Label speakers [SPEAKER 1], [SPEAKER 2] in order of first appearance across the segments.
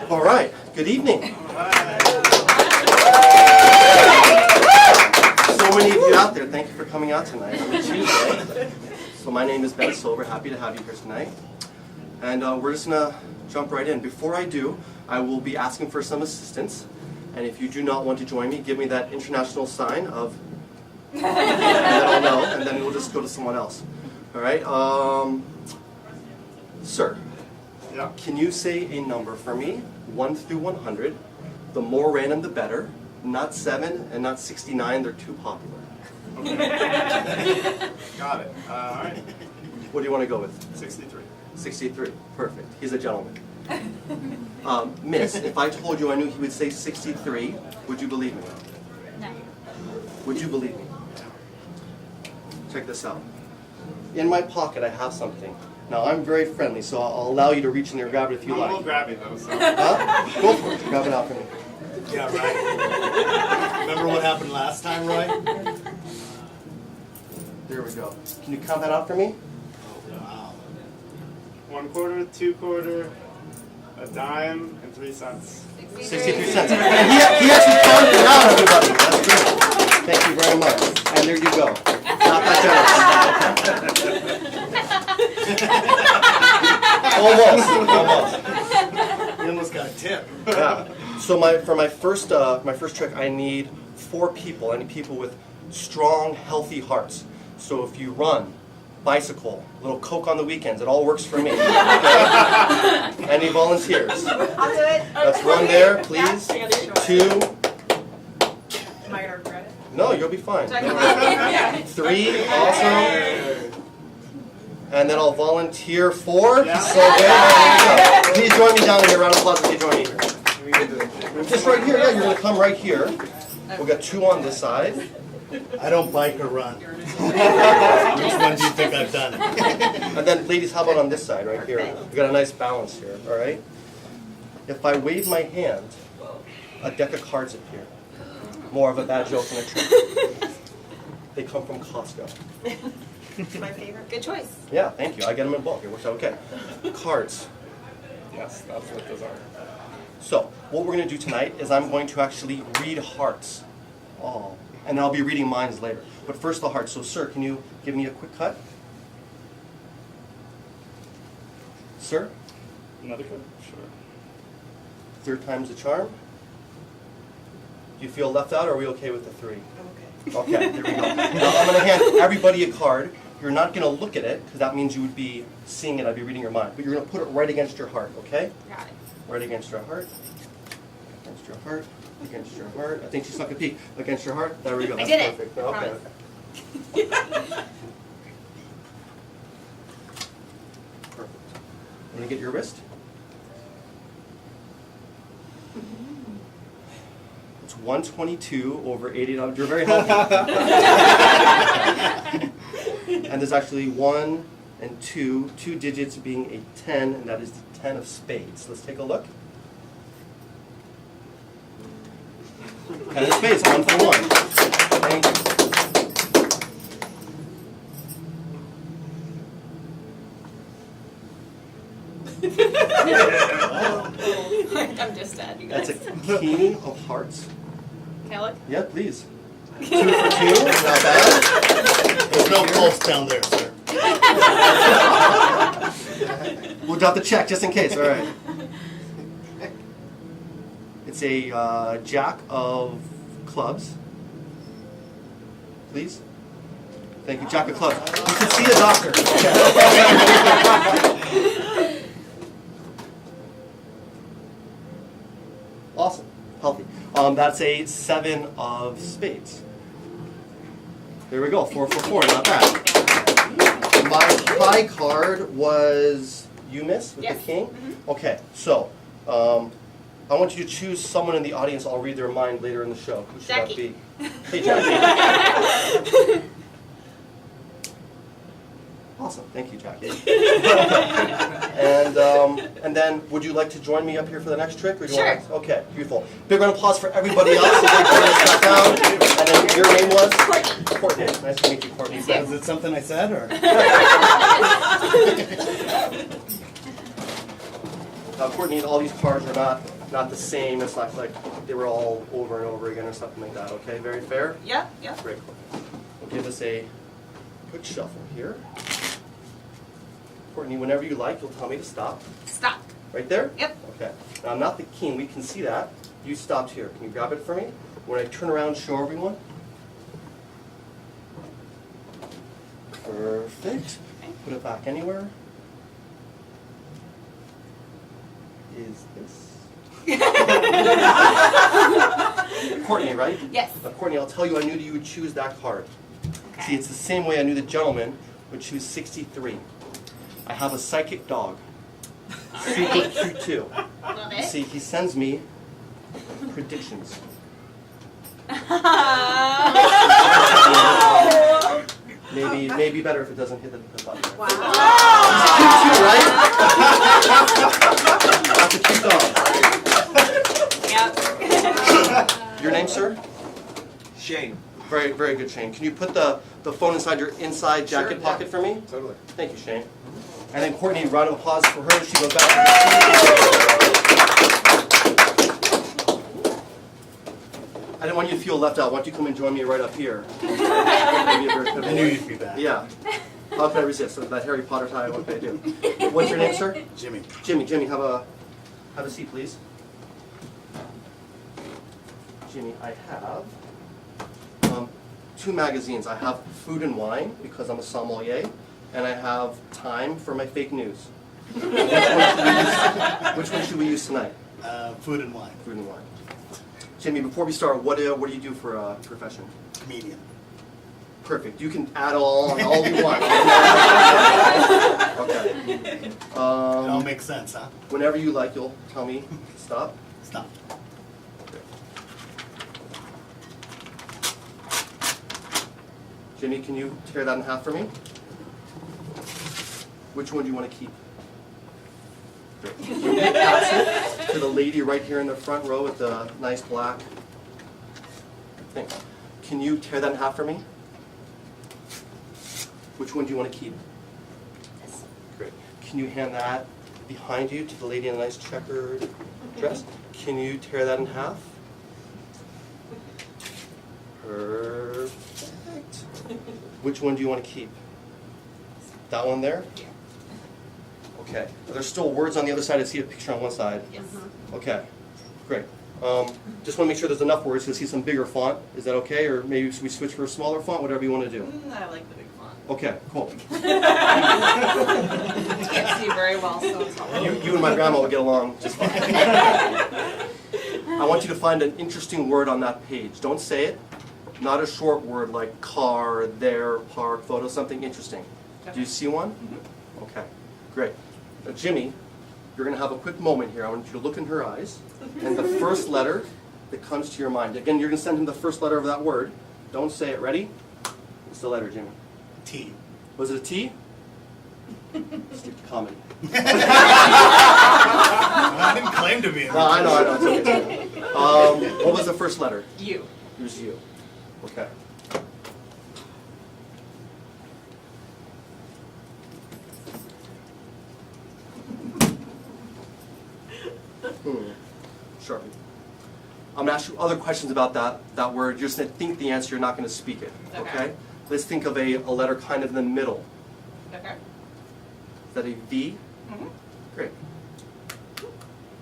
[SPEAKER 1] All right, good evening. So many of you out there, thank you for coming out tonight on a Tuesday. So my name is Ben Silver, happy to have you here tonight. And we're just going to jump right in. Before I do, I will be asking for some assistance. And if you do not want to join me, give me that international sign of, and then I'll know, and then we'll just go to someone else. All right, sir.
[SPEAKER 2] Yeah.
[SPEAKER 1] Can you say a number for me, 1 through 100? The more random, the better. Not 7 and not 69, they're too popular.
[SPEAKER 2] Okay. Got it. All right.
[SPEAKER 1] What do you want to go with?
[SPEAKER 2] 63.
[SPEAKER 1] 63, perfect. He's a gentleman. Miss, if I told you I knew he would say 63, would you believe me?
[SPEAKER 3] No.
[SPEAKER 1] Would you believe me? Check this out. In my pocket, I have something. Now, I'm very friendly, so I'll allow you to reach in there and grab it if you
[SPEAKER 2] I'm a little
[SPEAKER 1] like.
[SPEAKER 2] grabby though, so.
[SPEAKER 1] Huh? Go for it. Grab it out for me.
[SPEAKER 4] Yeah, right. Remember what happened last time, Roy?
[SPEAKER 1] There we go. Can you count that out for me?
[SPEAKER 4] Wow.
[SPEAKER 2] 1 quarter, 2 quarter, a dime, and 3 cents.
[SPEAKER 1] 63 cents. And he actually counted it out, everybody. That's great. Thank you very much. And there you go. Not that generous. Almost.
[SPEAKER 4] You almost got a tip.
[SPEAKER 1] Yeah. So for my first trick, I need 4 people. I need people with strong, healthy hearts. So if you run, bicycle, a little Coke on the weekends, it all works for me. Any volunteers?
[SPEAKER 3] I'll do it.
[SPEAKER 1] Let's run there, please. 2.
[SPEAKER 3] Am I gonna regret it?
[SPEAKER 1] No, you'll be fine.
[SPEAKER 3] Yeah.
[SPEAKER 1] 3, awesome. And then I'll volunteer 4.
[SPEAKER 2] Yeah.
[SPEAKER 1] So there you go. Please join me down here. Round of applause if you join me here. Just right here. Yeah, you're going to come right here. We've got 2 on this side.
[SPEAKER 4] I don't bike or run. Which one do you think I've done?
[SPEAKER 1] And then, ladies, how about on this side right here? We've got a nice balance here, all right? If I wave my hand, a deck of cards appear. More of a bad joke than a trick. They come from Costco.
[SPEAKER 3] My favorite. Good choice.
[SPEAKER 1] Yeah, thank you. I get them in bulk. It works out okay. Cards.
[SPEAKER 2] Yes, that's what those are.
[SPEAKER 1] So, what we're going to do tonight is I'm going to actually read hearts. Oh, and I'll be reading minds later. But first the hearts. So, sir, can you give me a quick cut? Sir?
[SPEAKER 2] Another good? Sure.
[SPEAKER 1] 3rd time's the charm. Do you feel left out, or are we okay with the 3? Okay, there we go. Now, I'm going to hand everybody a card. You're not going to look at it, because that means you would be seeing it. I'd be reading your mind. But you're going to put it right against your heart, okay?
[SPEAKER 3] Got it.
[SPEAKER 1] Right against your heart. Against your heart. Against your heart. I think she snuck a peek. Against your heart. There we go.
[SPEAKER 3] I
[SPEAKER 1] That's
[SPEAKER 3] did it.
[SPEAKER 1] perfect.
[SPEAKER 3] I
[SPEAKER 1] Okay.
[SPEAKER 3] promise.
[SPEAKER 1] Perfect. Want to get your wrist? It's 122 over 80. You're very healthy. And there's actually 1 and 2 digits being a 10, and that is the 10 of spades. Let's take a look. 10 of spades, 1 for 1. Thank you.
[SPEAKER 3] I'm just sad, you
[SPEAKER 1] That's
[SPEAKER 3] guys.
[SPEAKER 1] a king of hearts.
[SPEAKER 3] Can I look?
[SPEAKER 1] Yeah, please. 2 for 2, not bad.
[SPEAKER 4] There's no pulse down there, sir.
[SPEAKER 1] We'll drop the check just in case, all right. It's a jack of clubs. Please. Thank you, jack of clubs. You should see a doctor. Awesome, healthy. That's a 7 of spades. There we go, 4 for 4, not bad. My high card was you, miss, with
[SPEAKER 3] Yes.
[SPEAKER 1] the king? Okay, so I want you to choose someone in the audience. I'll read their mind later in the show. Who should
[SPEAKER 3] Jackie.
[SPEAKER 1] that be? Hey, Jackie. Awesome, thank you, Jackie. And then, would you like to join me up here for the next trick? Or do you
[SPEAKER 3] Sure.
[SPEAKER 1] want to, okay, beautiful. Big round of applause for everybody else. As they put this back down. And then your name was?
[SPEAKER 3] Courtney.
[SPEAKER 1] Courtney. Nice to meet you, Courtney.
[SPEAKER 3] Yeah.
[SPEAKER 4] Is it something I said, or?
[SPEAKER 1] Now, Courtney, all these cards are not not the same. It's not like they were all over and over again or something like that. Okay, very fair?
[SPEAKER 3] Yep, yep.
[SPEAKER 1] Great. We'll give this a quick shuffle here. Courtney, whenever you like, you'll tell me to stop.
[SPEAKER 3] Stop.
[SPEAKER 1] Right there?
[SPEAKER 3] Yep.
[SPEAKER 1] Okay. Now, I'm not the king. We can see that. You stopped here. Can you grab it for me? When I turn around, show everyone. Perfect. Put it back anywhere. Is this? Courtney, right?
[SPEAKER 3] Yes.
[SPEAKER 1] Now, Courtney, I'll tell you, I knew that you would choose that card.
[SPEAKER 3] Okay.
[SPEAKER 1] See, it's the same way I knew the gentleman would choose 63. I have a psychic dog. Super cute too.
[SPEAKER 3] Love
[SPEAKER 1] You
[SPEAKER 3] it.
[SPEAKER 1] see, he sends me predictions. Maybe better if it doesn't hit the button.
[SPEAKER 3] Wow.
[SPEAKER 1] Cute too, right? That's a cute dog.
[SPEAKER 3] Yep.
[SPEAKER 1] Your name, sir?
[SPEAKER 5] Shane.
[SPEAKER 1] Very, very good, Shane. Can you put the phone inside your inside jacket
[SPEAKER 5] Sure,
[SPEAKER 1] pocket for me?
[SPEAKER 5] Totally.
[SPEAKER 1] Thank you, Shane. And then Courtney, round of applause for her. She goes back to the I didn't want you to feel left out. Why don't you come and join me right up here?
[SPEAKER 4] I knew you'd be back.
[SPEAKER 1] Yeah. How could I resist? That Harry Potter tie, what could I do? What's your name, sir?
[SPEAKER 4] Jimmy.
[SPEAKER 1] Jimmy, have a seat, please. Jimmy, I have two magazines. I have Food and Wine, because I'm a sommelier, and I have Time for my fake news. Which one should we use tonight?
[SPEAKER 4] Food and wine.
[SPEAKER 1] Food and Wine. Jimmy, before we start, what do you do for a profession?
[SPEAKER 4] Comedian.
[SPEAKER 1] Perfect. You can add all you want. Okay.
[SPEAKER 4] It all makes sense, huh?
[SPEAKER 1] Whenever you like, you'll tell me to stop.
[SPEAKER 4] Stop.
[SPEAKER 1] Jimmy, can you tear that in half for me? Which one do you want to keep? Can you pass it to the lady right here in the front row with the nice black thing? Can you tear that in half for me? Which one do you want to keep? Great. Can you hand that behind you to the lady in the nice checkered dress? Can you tear that in half? Perfect. Which one do you want to keep? That one there? Okay. Are there still words on the other side? I see a picture on one side.
[SPEAKER 3] Yes.
[SPEAKER 1] Okay. Great. Just want to make sure there's enough words to see some bigger font. Is that okay? Or maybe we switch for a smaller font? Whatever you want to do.
[SPEAKER 3] I like the big font.
[SPEAKER 1] Okay, cool.
[SPEAKER 3] Can't see very well, so it's all.
[SPEAKER 1] You and my grandma will get along just fine. I want you to find an interesting word on that page. Don't say it. Not a short word like car, there, park, photo, something interesting. Do you see one? Okay, great. Now, Jimmy, you're going to have a quick moment here. I want you to look in her eyes. And the first letter that comes to your mind. Again, you're going to send him the first letter of that word. Don't say it. Ready? What's the letter, Jimmy?
[SPEAKER 4] T.
[SPEAKER 1] Was it a T? Stick to comedy.
[SPEAKER 4] I didn't claim to be in
[SPEAKER 1] No, I know. It's okay. What was the first letter?
[SPEAKER 3] You.
[SPEAKER 1] It was you. Okay. Sharpie. I'm going to ask you other questions about that word. You're just going to think the answer. You're not going to speak it.
[SPEAKER 3] Okay.
[SPEAKER 1] Let's think of a letter kind of in the middle.
[SPEAKER 3] Okay.
[SPEAKER 1] Is that a V?
[SPEAKER 3] Mhm.
[SPEAKER 1] Great.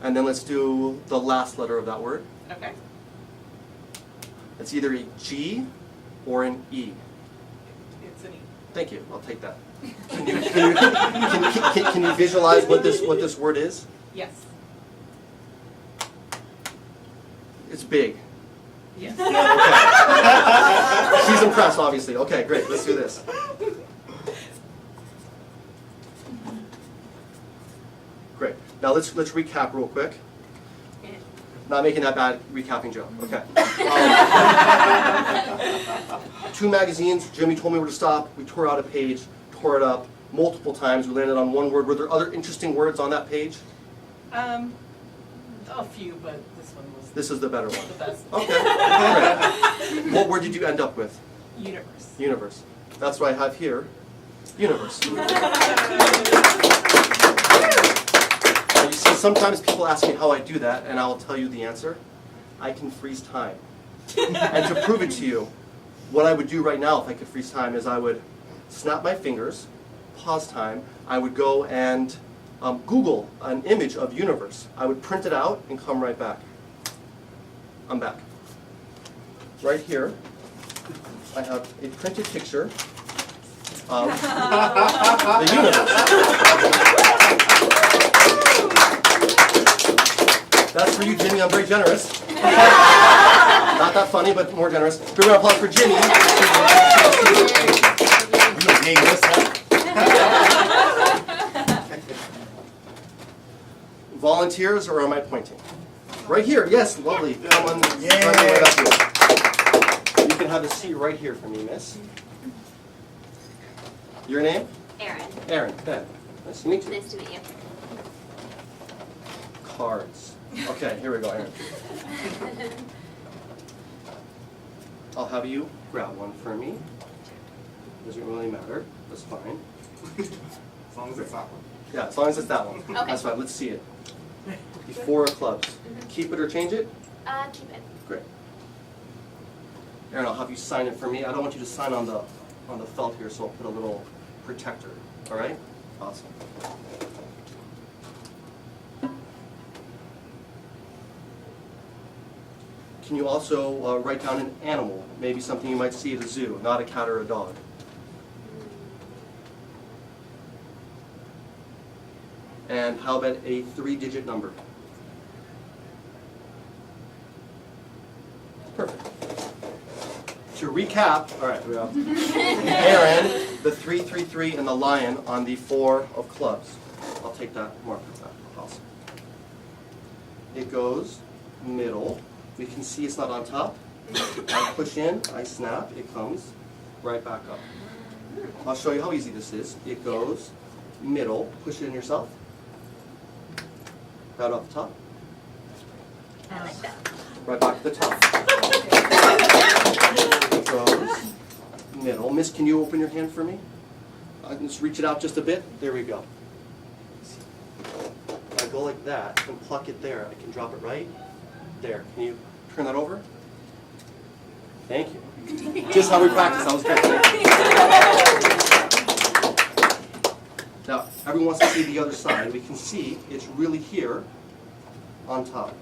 [SPEAKER 1] And then let's do the last letter of that word.
[SPEAKER 3] Okay.
[SPEAKER 1] It's either a G or an E.
[SPEAKER 3] It's an E.
[SPEAKER 1] Thank you. I'll take that. Can you visualize what this word is?
[SPEAKER 3] Yes.
[SPEAKER 1] It's big.
[SPEAKER 3] Yes.
[SPEAKER 1] Okay. She's impressed, obviously. Okay, great. Let's do this. Great. Now let's recap real quick. Not making that bad recapping joke. Okay. Two magazines. Jimmy told me where to stop. We tore out a page, tore it up multiple times. We landed on one word. Were there other interesting words on that page?
[SPEAKER 3] A few, but this one was
[SPEAKER 1] This is the better one.
[SPEAKER 3] the best.
[SPEAKER 1] Okay. Great. What word did you end up with?
[SPEAKER 3] Universe.
[SPEAKER 1] Universe. That's what I have here. Universe. Now you see sometimes people ask me how I do that, and I will tell you the answer. I can freeze time. And to prove it to you, what I would do right now if I could freeze time is I would snap my fingers, pause time, I would go and Google an image of universe. I would print it out and come right back. I'm back. Right here, I have a printed picture of the universe. That's for you, Jimmy. I'm very generous. Not that funny, but more generous. Big round of applause for Jimmy.
[SPEAKER 4] You gave this up.
[SPEAKER 1] Volunteers, or am I pointing? Right here. Yes, lovely. Come on.
[SPEAKER 4] Yay.
[SPEAKER 1] Right up here. You can have a seat right here for me, miss. Your name?
[SPEAKER 5] Erin,
[SPEAKER 1] Erin. Ben. Nice to meet you.
[SPEAKER 5] nice to meet you.
[SPEAKER 1] Cards. Okay, here we go, Erin. I'll have you grab one for me. Doesn't really matter. That's fine.
[SPEAKER 2] As long as it's that one.
[SPEAKER 1] Yeah, as long as it's that one.
[SPEAKER 5] Okay.
[SPEAKER 1] That's fine. Let's see it. The 4 of clubs. Keep it or change it?
[SPEAKER 5] Keep it.
[SPEAKER 1] Great. Erin, I'll have you sign it for me. I don't want you to sign on the felt here, so I'll put a little protector. All right? Awesome. Can you also write down an animal, maybe something you might see at a zoo, not a cat or a dog? And how about a 3-digit number? Perfect. To recap, all right, we have Erin, the 333, and the lion on the 4 of clubs. I'll take that marker back. Awesome. It goes middle. We can see it's not on top. I push in, I snap, it comes right back up. I'll show you how easy this is. It goes middle, push it in yourself. Right off the top.
[SPEAKER 5] I like that.
[SPEAKER 1] Right back to the top. It goes middle. Miss, can you open your hand for me? Just reach it out just a bit. There we go. If I go like that and pluck it there, I can drop it right there. Can you turn that over? Thank you. Just how we practice. That was great. Now, everyone wants to see the other side. We can see it's really here on top.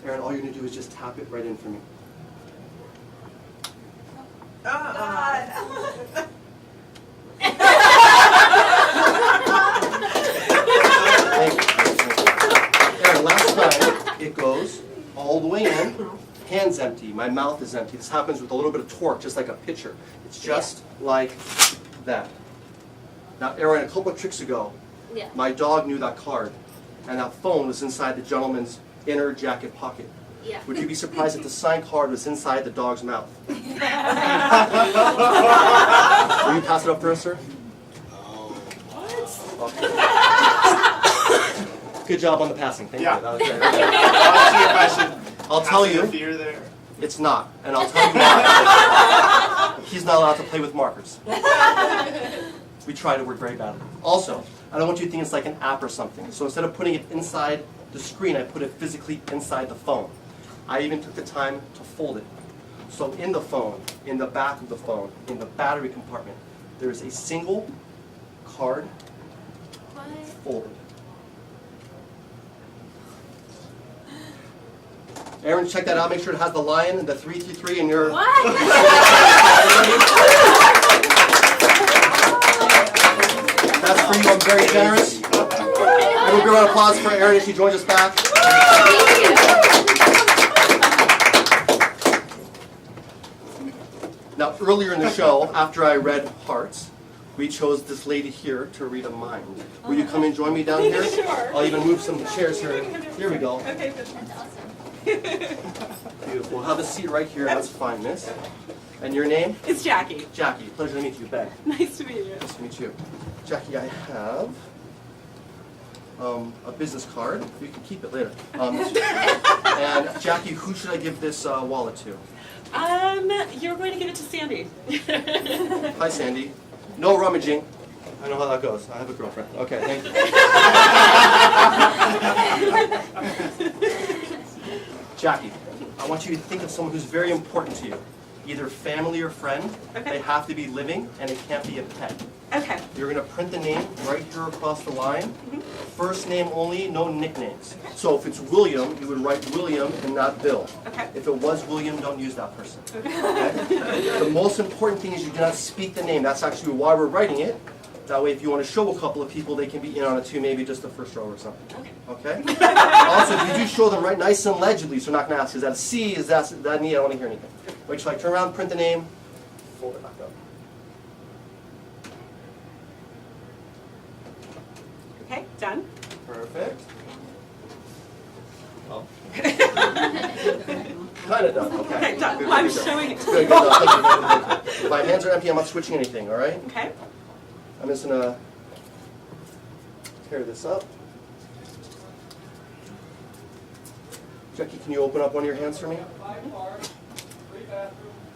[SPEAKER 1] Erin, all you're going to do is just tap it right in for me. Thank you. Erin, last time, it goes all the way in, hands empty, my mouth is empty. This happens with a little bit of torque, just like a pitcher. It's just like that. Now, Erin, a couple of tricks ago,
[SPEAKER 5] Yeah.
[SPEAKER 1] my dog knew that card, and that phone was inside the gentleman's inner jacket pocket.
[SPEAKER 5] Yeah.
[SPEAKER 1] Would you be surprised if the signed card was inside the dog's mouth? Will you pass it up for us, sir? Okay. Good job on the passing. Thank
[SPEAKER 2] Yeah.
[SPEAKER 1] you. That was great.
[SPEAKER 2] I'll see if I should
[SPEAKER 1] I'll tell
[SPEAKER 2] pass
[SPEAKER 1] you,
[SPEAKER 2] the beer there.
[SPEAKER 1] it's not, and I'll tell you why. He's not allowed to play with markers. We tried it, worked very badly. Also, I don't want you to think it's like an app or something. So instead of putting it inside the screen, I put it physically inside the phone. I even took the time to fold it. So in the phone, in the back of the phone, in the battery compartment, there is a single card
[SPEAKER 5] What?
[SPEAKER 1] folded. Erin, check that out. Make sure it has the lion and the 333 in your...
[SPEAKER 5] What?
[SPEAKER 1] That's for you. I'm very generous. Everyone give a round of applause for Erin as she joins us back. Now, earlier in the show, after I read hearts, we chose this lady here to read a mind. Will you come and join me down here?
[SPEAKER 3] Sure.
[SPEAKER 1] I'll even move some chairs here. Here we go.
[SPEAKER 3] Okay, good.
[SPEAKER 5] That's awesome.
[SPEAKER 1] Beautiful. Have a seat right here. That's fine, miss. And your name?
[SPEAKER 3] It's Jackie.
[SPEAKER 1] Jackie. Pleasure to meet you. Ben.
[SPEAKER 3] Nice to meet you.
[SPEAKER 1] Nice to meet you. Jackie, I have a business card. You can keep it later. And Jackie, who should I give this wallet to?
[SPEAKER 3] You're going to give it to Sandy.
[SPEAKER 1] Hi, Sandy. No rummaging. I know how that goes. I have a girlfriend. Okay, thank you. Jackie, I want you to think of someone who's very important to you, either family or friend.
[SPEAKER 6] Okay.
[SPEAKER 1] They have to be living, and it can't be a pet.
[SPEAKER 6] Okay.
[SPEAKER 1] You're going to print the name right here across the line. First name only, no nicknames. So if it's William, you would write William and not Bill.
[SPEAKER 6] Okay.
[SPEAKER 1] If it was William, don't use that person. Okay? The most important thing is you do not speak the name. That's actually why we're writing it. That way, if you want to show a couple of people, they can be in on it too, maybe just the first row or something. Okay? Also, if you do show them right nice and legibly, so they're not going to ask, is that a C, is that an E? I don't want to hear anything. Wait till I turn around, print the name, fold it back up.
[SPEAKER 6] Okay, done.
[SPEAKER 1] Perfect. Oh. Kind of done, okay.
[SPEAKER 6] Okay, done.
[SPEAKER 1] Good,
[SPEAKER 6] Well, I'm
[SPEAKER 1] good, good.
[SPEAKER 6] showing it to
[SPEAKER 1] Good,
[SPEAKER 6] you.
[SPEAKER 1] good, no, thank you, thank you, thank you. My hands are empty, I'm not switching anything, all right?
[SPEAKER 6] Okay.
[SPEAKER 1] I'm just gonna tear this up. Jackie, can you open up one of your hands for me?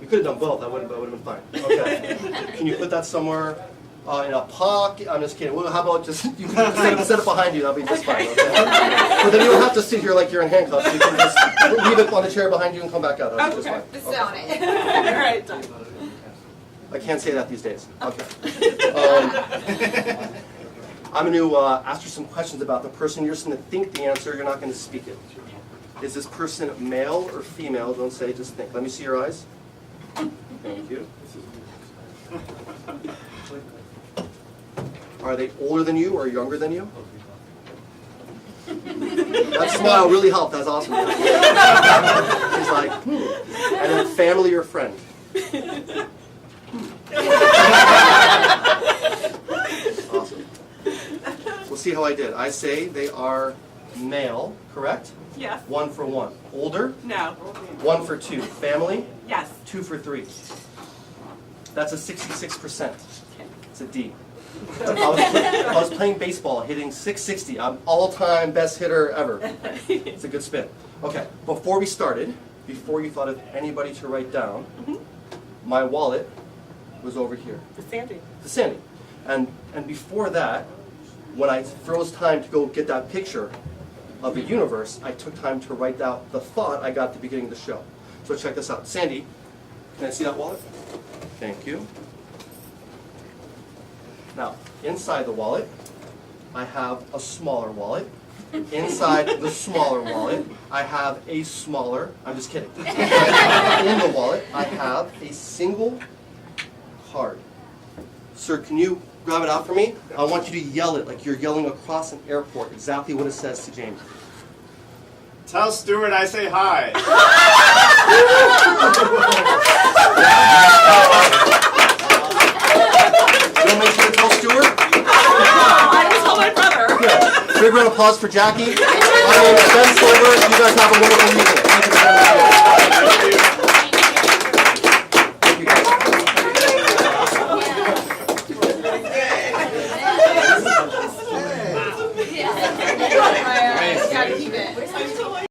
[SPEAKER 1] You could have done both, that would have been fine. Okay. Can you put that somewhere in a pocket? I'm just kidding. Well, how about just, you can set it behind you, that'll be just fine, okay? But then you don't have to sit here like you're in handcuffs. You can just leave it on the chair behind you and come back out. That'll be just fine.
[SPEAKER 3] Just sit on it.
[SPEAKER 6] All right, done.
[SPEAKER 1] I can't say that these days. Okay. I'm going to ask you some questions about the person. You're just going to think the answer. You're not going to speak it. Is this person male or female? Don't say, just think. Let me see your eyes. Thank you. Are they older than you or younger than you? That smile really helped. That's awesome. She's like, And then family or friend? Awesome. We'll see how I did. I say they are male, correct?
[SPEAKER 6] Yes.
[SPEAKER 1] 1 for 1. Older?
[SPEAKER 6] No.
[SPEAKER 1] 1 for 2. Family?
[SPEAKER 6] Yes.
[SPEAKER 1] 2 for 3. That's a 66%. It's a D. I was playing baseball, hitting 660. I'm all-time best hitter ever. It's a good spin. Okay, before we started, before you thought of anybody to write down, my wallet was over here.
[SPEAKER 6] Sandy.
[SPEAKER 1] To Sandy. And before that, when I froze time to go get that picture of the universe, I took time to write out the thought I got at the beginning of the show. So check this out. Sandy, can I see that wallet? Thank you. Now, inside the wallet, I have a smaller wallet. Inside the smaller wallet, I have a smaller, I'm just kidding. In the wallet, I have a single card. Sir, can you grab it out for me? I want you to yell it like you're yelling across an airport, exactly what it says to Jamie.
[SPEAKER 2] Tell Stuart I say hi.
[SPEAKER 1] You want to make sure to tell Stuart?
[SPEAKER 6] I will tell my brother.
[SPEAKER 1] Good. Big round of applause for Jackie. My name is Ben Silver. You guys have a wonderful evening. Thank you for coming.
[SPEAKER 2] Thank you.